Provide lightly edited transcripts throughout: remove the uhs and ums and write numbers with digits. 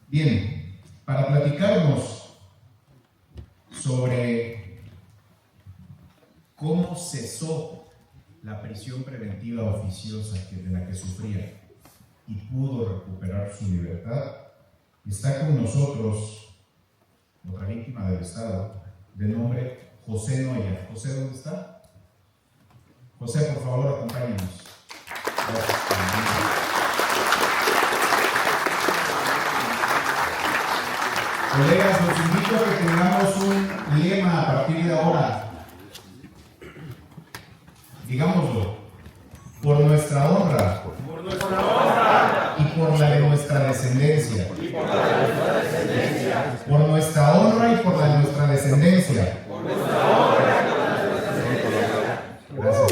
Bien, para platicarnos sobre cómo cesó la prisión preventiva oficiosa de la que sufría y pudo recuperar su libertad, está con nosotros otra víctima del Estado, de nombre José Noya. José, ¿dónde está? José, por favor, acompáñenos. Gracias. Colegas, los invito a que tengamos un lema a partir de ahora. Digámoslo: por nuestra honra, y por la de nuestra descendencia. Por nuestra honra y por la de nuestra descendencia. Gracias.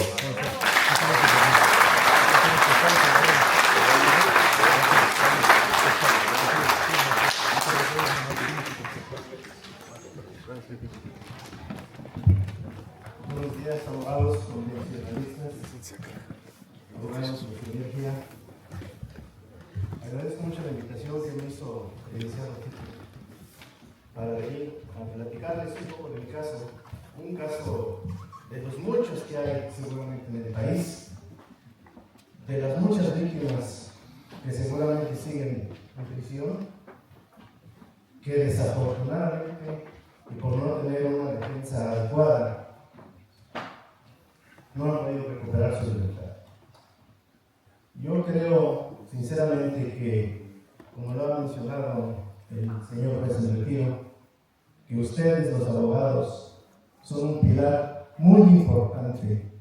Buenos días, abogados, convencionalistas, abogados de energía. Agradezco mucho la invitación que me hizo el licenciado para venir a platicarles un poco de mi caso, un caso de los muchos que hay seguramente en el país, de las muchas víctimas que seguramente siguen en prisión, que desafortunadamente y por no tener una defensa adecuada no han podido recuperar su libertad. Yo creo sinceramente que, como lo ha mencionado el señor juez en retiro, que ustedes, los abogados, son un pilar muy importante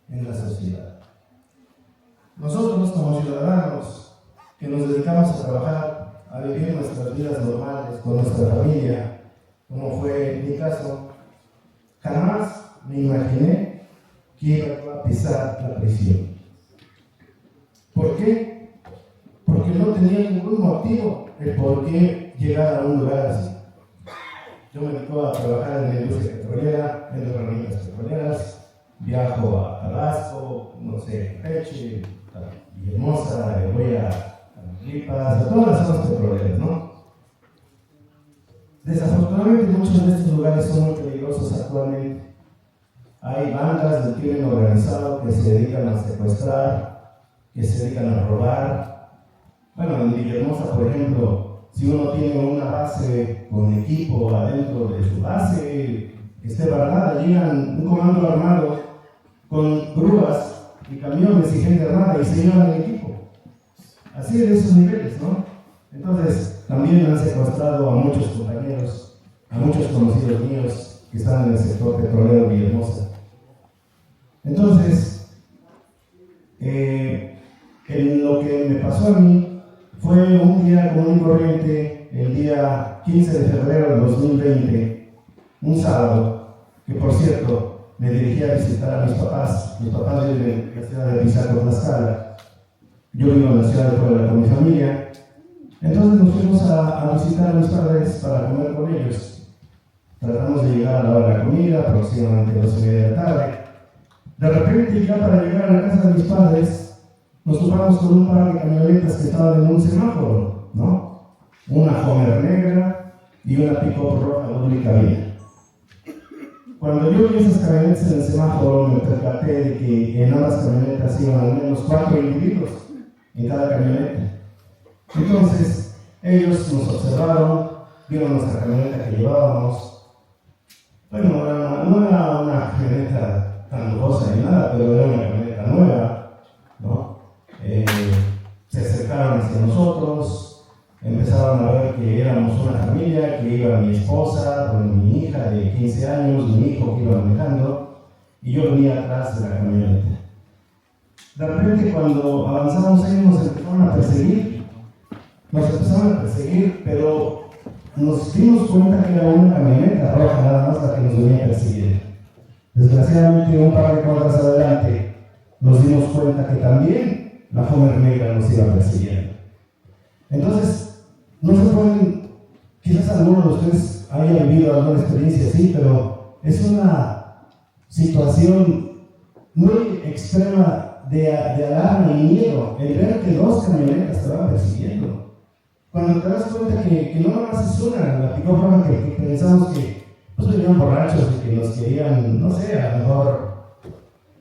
en la sociedad. Nosotros, como ciudadanos que nos dedicamos a trabajar, a vivir nuestras vidas normales con nuestra familia, como fue mi caso, jamás me imaginé que iba a pisar la prisión. ¿Por qué? Porque no tenía ningún motivo el por qué llegar a un lugar así. Yo me dedico a trabajar en la industria petrolera, en las herramientas petroleras, viajo a Tabasco, no sé, Campeche, a Villahermosa, voy a Tamaulipas, a todas las zonas petroleras, ¿no? Desafortunadamente muchos de estos lugares son muy peligrosos actualmente. Hay bandas del crimen organizado que se dedican a secuestrar, que se dedican a robar. Bueno, en Villahermosa, por ejemplo, si uno tiene una base con equipo adentro de su base, que esté barrada, llegan un comando armado con grúas y camiones y gente armada y se llevan el equipo. Así de esos niveles, ¿no? Entonces, también han secuestrado a muchos compañeros, a muchos conocidos míos que están en el sector petrolero de Villahermosa. Entonces, en lo que me pasó a mí fue un día común y corriente, el día 15 de febrero de 2020, un sábado, que por cierto me dirigí a visitar a mis papás. Mis papás viven en la ciudad de Pisaco, Tlaxcala. Yo vivo en la ciudad de Puebla con mi familia. Entonces nos fuimos a visitar a mis padres para comer con ellos. Tratamos de llegar a la hora de la comida, aproximadamente 12:30 de la tarde. De repente, ya para llegar a la casa de mis padres, nos topamos con un par de camionetas que estaban en un semáforo, ¿no? Una Homer negra y una pick-up roja doble cabina. Cuando yo vi esas camionetas en el semáforo, me percaté de que en ambas camionetas iban al menos 4 individuos en cada camioneta. Entonces, ellos nos observaron, vieron nuestra camioneta que llevábamos. Bueno, no era una camioneta tan lujosa ni nada, pero era una camioneta nueva, ¿no? Se acercaron hacia nosotros, empezaron a ver que éramos una familia, que iba mi esposa, mi hija de 15 años, mi hijo que iba manejando, y yo venía atrás de la camioneta. De repente, cuando avanzamos, ellos nos empezaron a perseguir. Pero nos dimos cuenta que era una camioneta roja nada más la que nos venía persiguiendo. Desgraciadamente, un par de cuadras adelante, nos dimos cuenta que también la Homer negra nos iba persiguiendo. Entonces, no se pueden, quizás alguno de ustedes haya vivido alguna experiencia así, pero es una situación muy extrema de alarma y miedo el ver que 2 camionetas te van persiguiendo. cuando te das cuenta que no nomás es una, la pick-up roja que pensamos que pues venían borrachos y que nos querían, no sé, a lo mejor,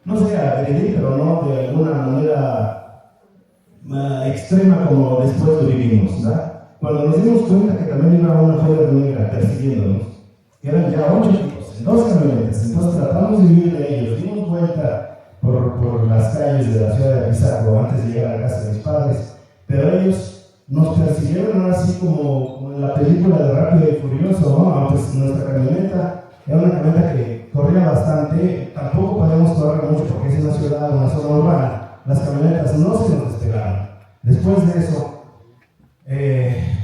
no sé, agredir, pero no de alguna manera extrema como después lo vivimos, ¿verdad? Cuando nos dimos cuenta que también iba una joya negra persiguiéndonos, que eran ya 8 tipos, en 2 camionetas, entonces tratamos de huir de ellos, dimos vuelta por las calles de la ciudad de Apizaco antes de llegar a la casa de mis padres, pero ellos nos persiguieron así como en la película de Rápido y Furioso, ¿no? Pues nuestra camioneta era una camioneta que corría bastante, tampoco podemos correr mucho porque es una ciudad, una zona urbana, las camionetas no se nos despegaron. Después de eso,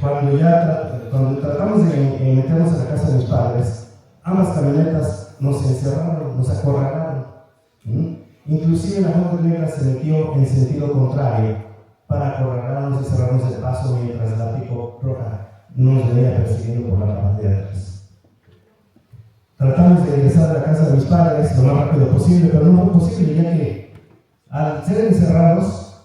cuando tratamos de meternos a la casa de mis padres, ambas camionetas nos encerraron, nos acorralaron. Inclusive la Joya Negra se metió en sentido contrario para acorralarnos y cerrarnos el paso mientras la pick-up roja nos venía persiguiendo por la parte de atrás. Tratamos de regresar a la casa de mis padres lo más rápido posible, pero no fue posible, ya que al ser encerrados,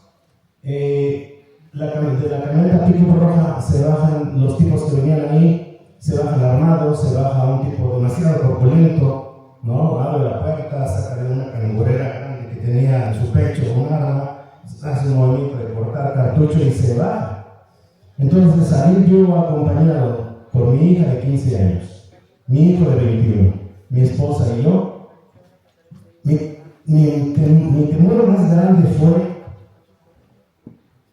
de la camioneta pick-up roja se bajan los tipos que venían ahí, se bajan armados, se baja un tipo demasiado corpulento, ¿no? Abre la puerta, saca de una cangurera grande que tenía en su pecho un arma, hace un movimiento de cortar cartucho y se va. Entonces de salir yo acompañado por mi hija de 15 años, mi hijo de 21, mi esposa y yo, mi temor más grande fue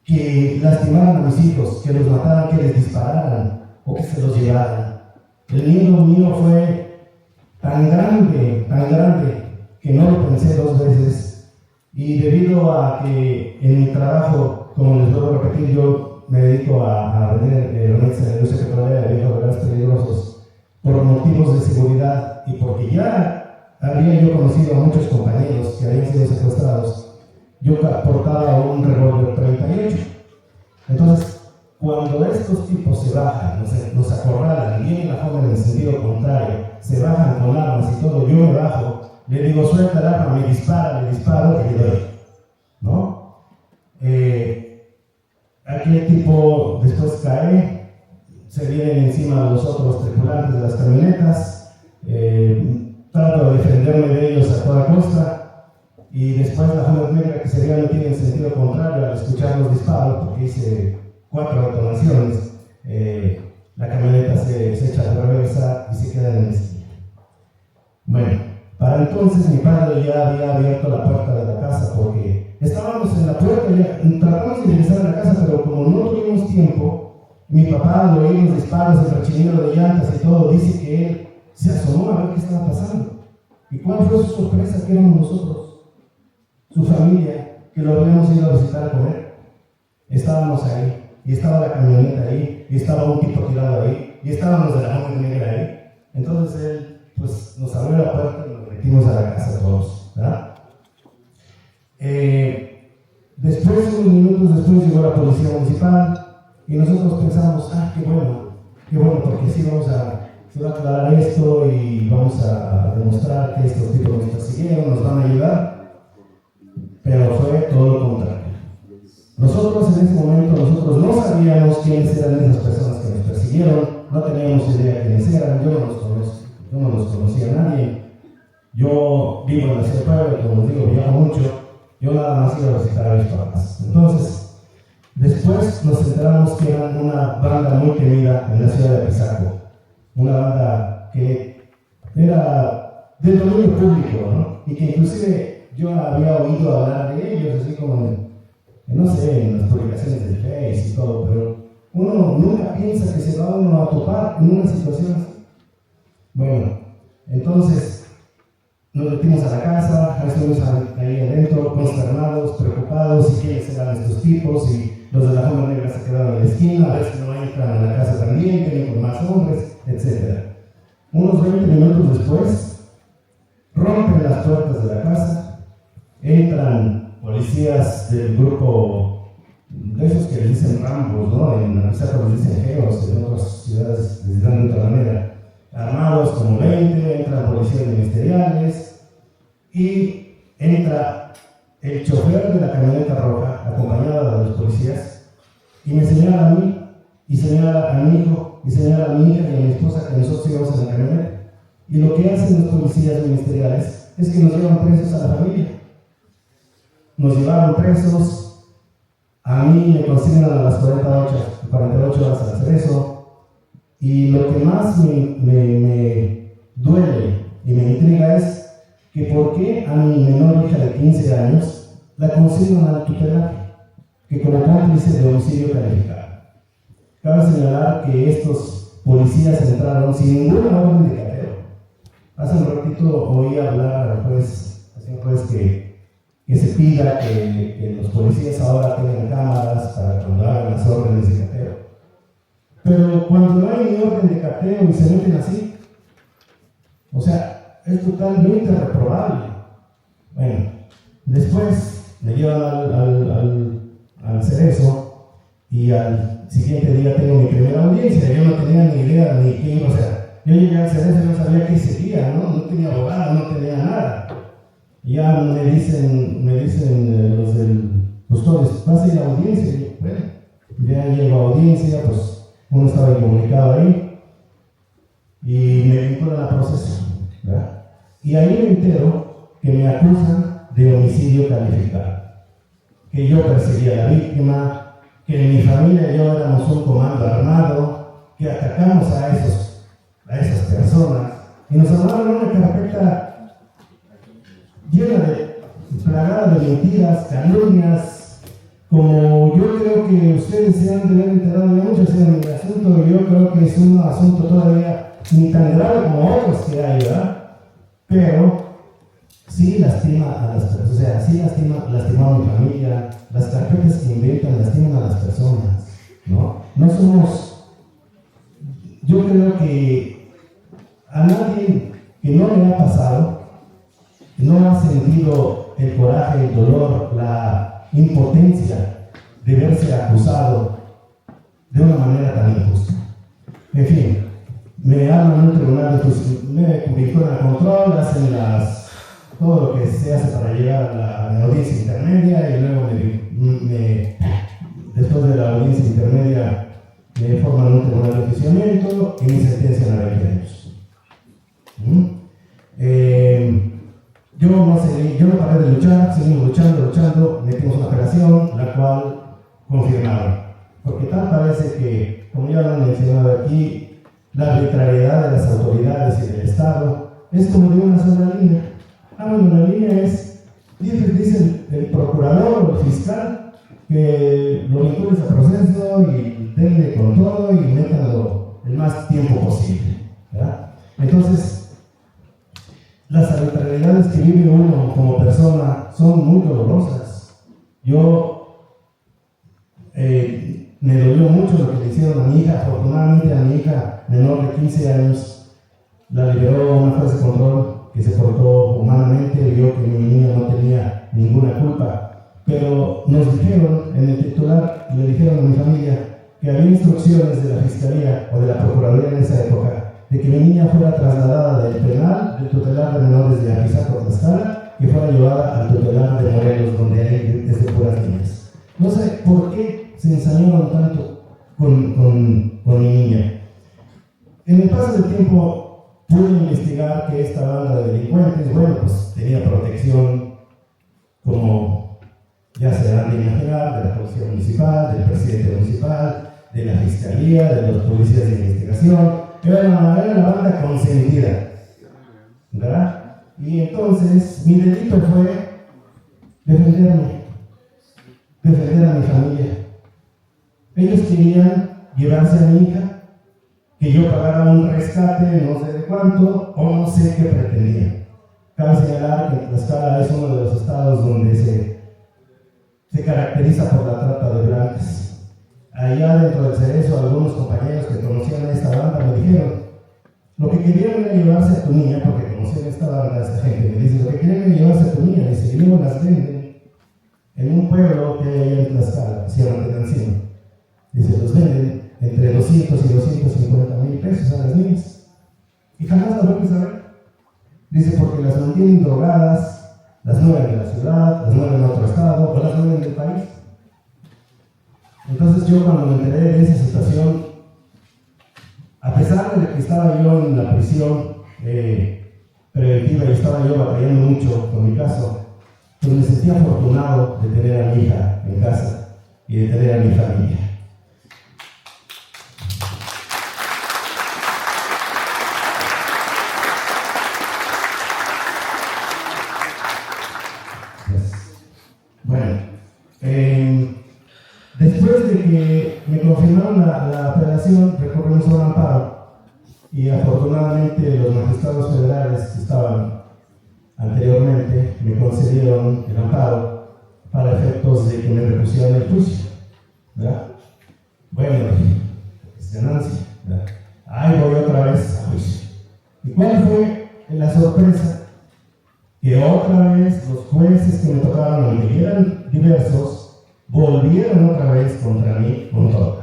que lastimaran a mis hijos, que los mataran, que les dispararan o que se los llevaran. El miedo mío fue tan grande, que no lo pensé 2 veces. Y debido a que en mi trabajo, como les vuelvo a repetir, yo me dedico a vender herramientas en la industria petrolera de viejos regalos peligrosos por motivos de seguridad y porque ya había yo conocido a muchos compañeros que habían sido secuestrados, yo portaba un revólver 38. Entonces, cuando estos tipos se bajan, nos acorralan, viene la joven en sentido contrario, se bajan con armas y todo, yo me bajo, le digo, suelta el arma, me dispara, le disparo y le doy, ¿no? Aquel tipo después cae, se vienen encima de los otros tripulantes de las camionetas, trato de defenderme de ellos a toda costa, y después la Joya Negra, que se había metido en sentido contrario al escuchar los disparos, porque hice 4 detonaciones, la camioneta se echa de reversa y se queda en el esquina. Bueno, para entonces mi padre ya había abierto la puerta de la casa porque estábamos en la puerta, ya tratamos de ingresar a la casa, pero como no tuvimos tiempo, mi papá al oír los disparos, el rechinido de llantas y todo, dice que él se asomó a ver qué estaba pasando. ¿Y cuál fue su sorpresa? Que éramos nosotros, su familia, que lo habíamos ido a visitar a comer. Estábamos ahí, y estaba la camioneta ahí, y estaba un tipo tirado ahí, y estábamos de la Joya Negra ahí. Entonces él pues, nos abrió la puerta y nos metimos a la casa todos, ¿verdad? Después, unos minutos después, llegó la policía municipal y nosotros pensamos, qué bueno, porque así se va a aclarar esto y vamos a demostrar que estos tipos nos persiguieron, nos van a ayudar, pero fue todo lo contrario. Nosotros en ese momento, no sabíamos quiénes eran esas personas que nos persiguieron, no teníamos idea de quiénes eran, yo no los conocía a nadie. Yo vivo en la ciudad de Puebla, como les digo, viajo mucho, yo nada más iba a visitar a mis papás. Entonces, después nos enteramos que eran una banda muy temida en la ciudad de Apizaco, una banda que era del dominio público, ¿no? Y que inclusive yo había oído hablar de ellos, así como en las publicaciones del Face y todo, pero uno nunca piensa que se va uno a topar en una situación así. Bueno, entonces nos metimos a la casa, estuvimos ahí adentro, consternados, preocupados, y quiénes eran estos tipos, y los de la Joya Negra se quedaron en la esquina, a ver si no entran a la casa también, que vienen con más hombres, etc. Unos 20 minutos después, rompen las puertas de la casa, entran policías del grupo, de esos que les dicen Rambos, ¿no? En Apizaco les dicen Geos, en otras ciudades les dan de otra manera. Armados como 20, entran policías ministeriales y entra el chofer de la camioneta roja acompañado de los policías y me señala a mí y señala a mi hijo, y señala a mi hija y a mi esposa que nosotros íbamos en la camioneta. Y lo que hacen los policías ministeriales es que nos llevan presos a la familia. Nos llevaron presos, a mí me consignan a las 48 horas al Cerezo, y lo que más me duele y me intriga es que por qué a mi menor hija de 15 años la consignan al tutelar, que como cómplice de homicidio calificado. Cabe señalar que estos policías entraron sin ninguna orden de cateo. Hace un ratito oí hablar al juez, que se pida que los policías ahora tengan cámaras para cuando hagan las órdenes de cateo. Pero cuando no hay ni orden de cateo y se meten así, o sea, es totalmente reprobable. Bueno, después me llevan al Cerezo y al siguiente día tengo mi primera audiencia. Yo no tenía ni idea ni qué iba a hacer. Yo llegué al Cerezo y no sabía qué seguía, no tenía abogado, no tenía nada. Y ya me dicen los del custodios, vas a ir a audiencia. Y yo, bueno, ya llego a audiencia, pues uno estaba incomunicado ahí y me vinculan a proceso, ¿verdad? Y ahí me entero que me acusan de homicidio calificado, que yo perseguía a la víctima, que mi familia y yo éramos un comando armado, que atacamos a esas personas y nos armaron una carpeta llena plagada de mentiras, calumnias. Como yo creo que ustedes se han de haber enterado de muchos en el asunto, yo creo que es un asunto todavía ni tan grave como otros que hay, ¿verdad? Pero sí lastima a las personas, o sea, sí lastima a mi familia. Las carpetas que inventan lastiman a las personas, ¿no? No somos, yo creo que a nadie que no le ha pasado, no ha sentido el coraje, el dolor, la impotencia de verse acusado de una manera tan injusta. En fin, me arman un tribunal, me vinculan a control, hacen todo lo que se hace para llegar a la audiencia intermedia y luego después de la audiencia intermedia me forman un tribunal de enjuiciamiento y me sentencian a 20 años. Yo no paré de luchar, seguimos luchando, metimos una apelación, la cual confirmaron. Porque tal parece que, como ya lo han mencionado aquí, la arbitrariedad de las autoridades y del Estado es como de una sola línea. Bueno, la línea es, dice el procurador o el fiscal, que lo vincules a proceso y denle con todo y métanlo el más tiempo posible, ¿verdad? Entonces, las arbitrariedades que vive uno como persona son muy dolorosas. Me dolió mucho lo que le hicieron a mi hija. Afortunadamente a mi hija menor de 15 años la liberó una juez de control que se portó humanamente, vio que mi niña no tenía ninguna culpa. Pero nos dijeron en el titular, le dijeron a mi familia que había instrucciones de la Fiscalía o de la Procuraduría en esa época de que mi niña fuera trasladada del penal, del tutelar de menores de Apizaco, Tlaxcala, que fuera llevada al tutelar de Morelos, donde hay desde puras niñas. No sé por qué se ensañaron tanto con mi niña. En el paso del tiempo pude investigar que esta banda de delincuentes, bueno, pues tenía protección, como ya se dan de imaginar, de la Policía Municipal, del Presidente Municipal, de la Fiscalía, de los policías de investigación. Era la banda consentida, ¿verdad? Y entonces mi delito fue defender a mi familia. Ellos querían llevarse a mi hija, que yo pagara un rescate, no sé de cuánto, o no sé qué pretendían. Cabe señalar que Tlaxcala es uno de los estados donde se caracteriza por la trata de blancas. Allá dentro del Cerezo, algunos compañeros que conocían a esta banda me dijeron, lo que querían era llevarse a tu niña, porque conocían a esta banda, esta gente, me dice, lo que querían era llevarse a tu niña, dice, y luego las venden en un pueblo que hay allá en Tlaxcala, que se llama Tenancingo. Dice, los venden entre 200 y 250 mil pesos a las niñas. Y jamás las vuelves a ver. Dice, porque las mantienen drogadas, las mueven de la ciudad, las mueven en otro estado, o las mueven del país. Entonces yo cuando me enteré de esa situación, a pesar de que estaba yo en la prisión preventiva y estaba yo batallando mucho con mi caso, pues me sentí afortunado de tener a mi hija en casa y de tener a mi familia. Bueno, después de que me confirmaron la apelación, recurrimos a un amparo y afortunadamente los magistrados federales que estaban anteriormente me concedieron el amparo para efectos de que me repusieran el juicio, ¿verdad? Bueno, es ganancia, ¿verdad? Ahí voy otra vez a juicio. ¿Y cuál fue la sorpresa? Que otra vez los jueces que me tocaban, aunque eran diversos, volvieron otra vez contra mí con todo.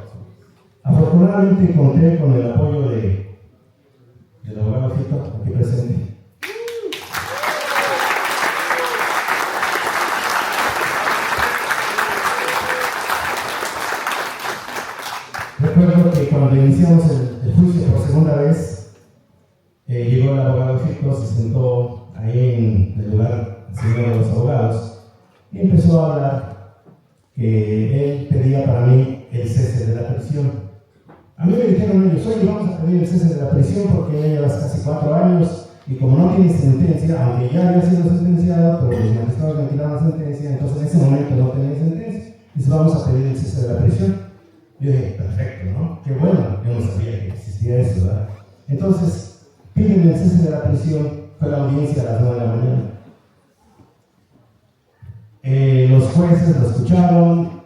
Afortunadamente conté con el apoyo del abogado Fito, aquí presente. Recuerdo que cuando iniciamos el juicio por segunda vez, llegó el abogado Fito, se sentó ahí en el lugar del señor de los abogados y empezó a hablar que él pedía para mí el cese de la prisión. A mí me dijeron ellos, oye, vamos a pedir el cese de la prisión porque ya llevas casi 4 años y como no tienes sentencia, aunque ya había sido sentenciado, pero los magistrados me tiraron la sentencia, entonces en ese momento no tenía sentencia, dice, vamos a pedir el cese de la prisión. Yo dije, perfecto, ¿no? Qué bueno, yo no sabía que existía eso, ¿verdad? Entonces, piden el cese de la prisión. Fue la audiencia a las 9 de la mañana. Los jueces lo escucharon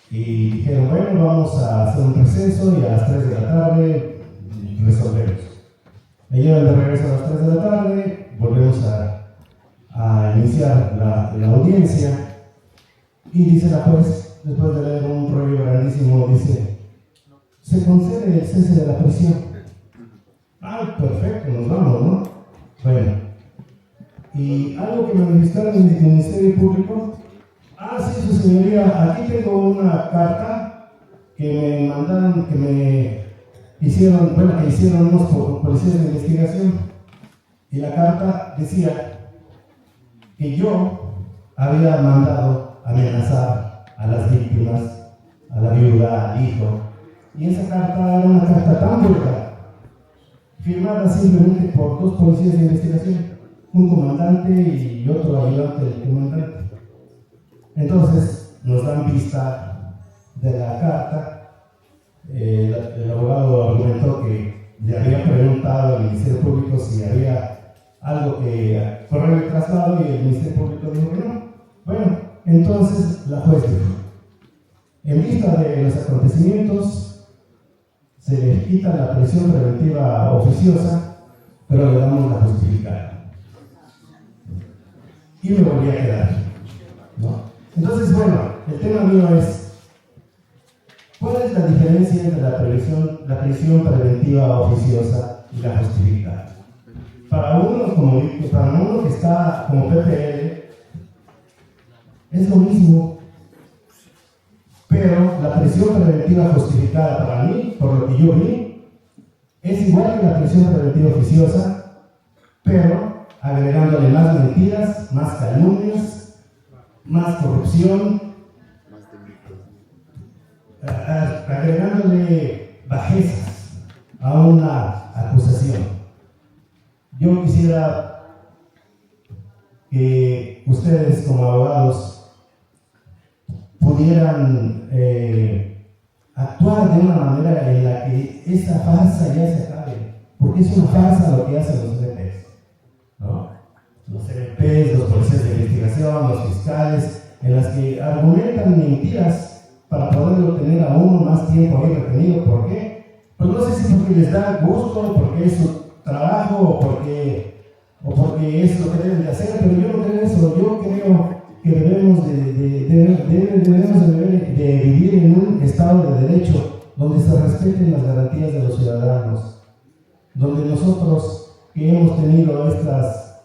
y dijeron, bueno, vamos a hacer un receso y a las 3 de la tarde resolvemos. Me llevan de regreso a las 3 de la tarde, volvemos a iniciar la audiencia y dice la juez, después de leer un rollo grandísimo, dice, se concede el cese de la prisión. Ah, perfecto, nos vamos, ¿no? Bueno, y algo que me manifestaron en el Ministerio Público, sí, su señoría, aquí tengo una carta que me mandaron, que me hicieron, bueno, que hicieron unos policías de investigación, y la carta decía que yo había mandado amenazar a las víctimas, a la viuda, al hijo, y esa carta era una carta tan vulgar, firmada simplemente por 2 policías de investigación, un comandante y otro ayudante del comandante. Entonces nos dan vista de la carta. El abogado argumentó que le había preguntado al Ministerio Público si había algo que correr el traslado y el Ministerio Público dijo que no. Bueno, entonces la juez dijo, en vista de los acontecimientos, se le quita la prisión preventiva oficiosa, pero le damos la justificada. Y me volví a quedar, ¿no? Entonces, bueno, el tema mío es, ¿cuál es la diferencia entre la prisión preventiva oficiosa y la justificada? Para uno que está como PPL, es lo mismo. Pero la prisión preventiva justificada para mí, por lo que yo vi, es igual que la prisión preventiva oficiosa, pero agregándole más mentiras, más calumnias, más corrupción, agregándole bajezas a una acusación. Yo quisiera que ustedes como abogados pudieran actuar de una manera en la que esa farsa ya se acabe, porque es una farsa lo que hacen los CNPs, ¿no? Los CNPs, los policías de investigación, los fiscales, en las que argumentan mentiras para poderlo tener a uno más tiempo ahí retenido. ¿Por qué? Pues no sé si porque les da gusto, porque es su trabajo o porque es lo que deben de hacer, pero yo no creo eso. Yo creo que debemos de vivir en un Estado de Derecho donde se respeten las garantías de los ciudadanos, donde nosotros que hemos tenido estas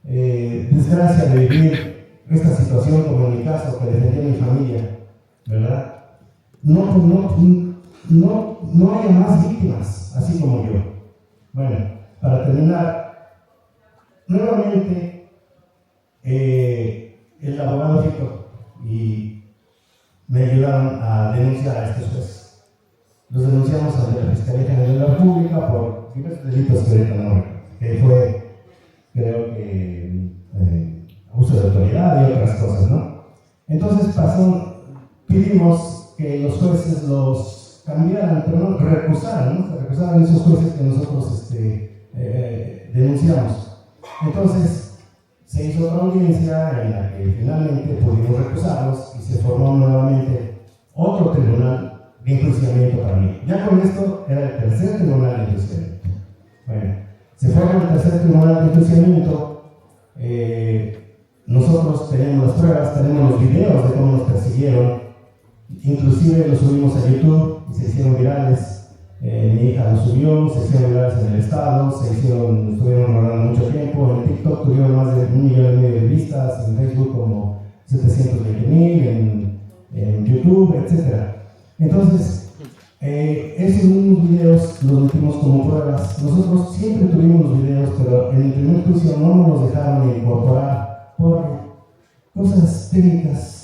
desgracias de vivir esta situación, como en mi caso, que defendí a mi familia, ¿verdad? no haya más víctimas, así como yo. Bueno, para terminar, nuevamente, el abogado Fito y me ayudaron a denunciar a estos jueces. Los denunciamos ante la Fiscalía General de la República por diversos delitos que ahorita no recuerdo, que fue, creo que, abuso de autoridad y otras cosas, ¿no? Entonces pedimos que los jueces los cambiaran, pero no recusaran, ¿no? Se recusaran esos jueces que nosotros denunciamos. Entonces, se hizo otra audiencia en la que finalmente pudimos recusarlos y se formó nuevamente otro tribunal de enjuiciamiento para mí. Ya con esto era el tercer tribunal de enjuiciamiento. Bueno, se forma el tercer tribunal de enjuiciamiento. Nosotros tenemos las pruebas, tenemos los videos de cómo nos persiguieron, inclusive los subimos a YouTube y se hicieron virales. Mi hija los subió, se hicieron virales en el estado, estuvieron rodando mucho tiempo. En TikTok tuvieron más de 1,5 millones de vistas, en Facebook como 720,000, en YouTube, etc. Entonces, esos mismos videos los metimos como pruebas. Nosotros siempre tuvimos los videos, pero en el primer juicio no nos dejaron incorporar por cosas técnicas,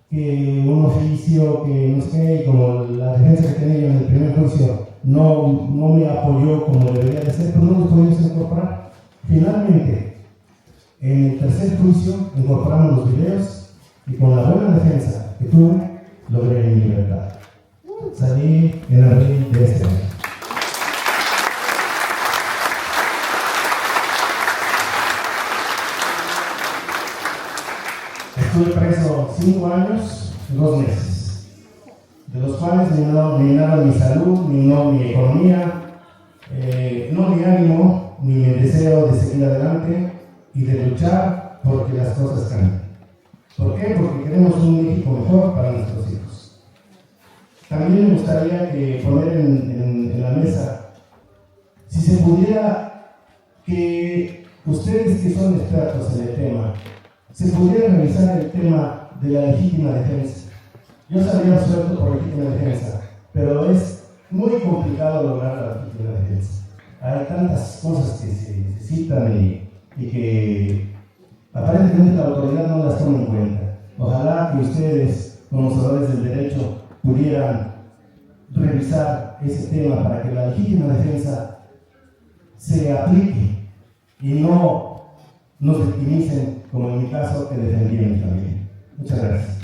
que un oficio, que no sé, como la defensa que tenía yo en el primer juicio no me apoyó como debería de ser, pero no nos pudimos incorporar. Finalmente, en el tercer juicio incorporamos los videos y con la buena defensa que tuve, logré mi libertad. Salí en abril de este año. Estuve preso 5 años, 2 meses, de los cuales ni nada mi salud, ni economía, no mi ánimo, ni mi deseo de seguir adelante y de luchar porque las cosas cambien. ¿Por qué? Porque queremos un México mejor para nuestros hijos. También me gustaría poner en la mesa, si se pudiera, que ustedes que son expertos en el tema, se pudiera revisar el tema de la legítima defensa. Yo sabía suelto por legítima defensa, pero es muy complicado lograr la legítima defensa. Hay tantas cosas que se necesitan y que aparentemente la autoridad no las toma en cuenta. Ojalá que ustedes, conocedores del derecho, pudieran revisar ese tema para que la legítima defensa se aplique y no nos victimicen, como en mi caso, que defendí a mi familia. Muchas gracias.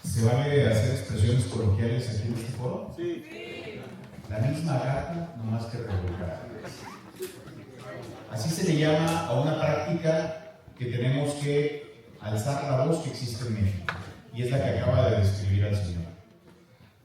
¿Se vale hacer expresiones coloquiales aquí en este foro? Sí. La misma gata, no más que revolcada. Así se le llama a una práctica que tenemos que alzar la voz que existe en México, y es la que acaba de describir al señor.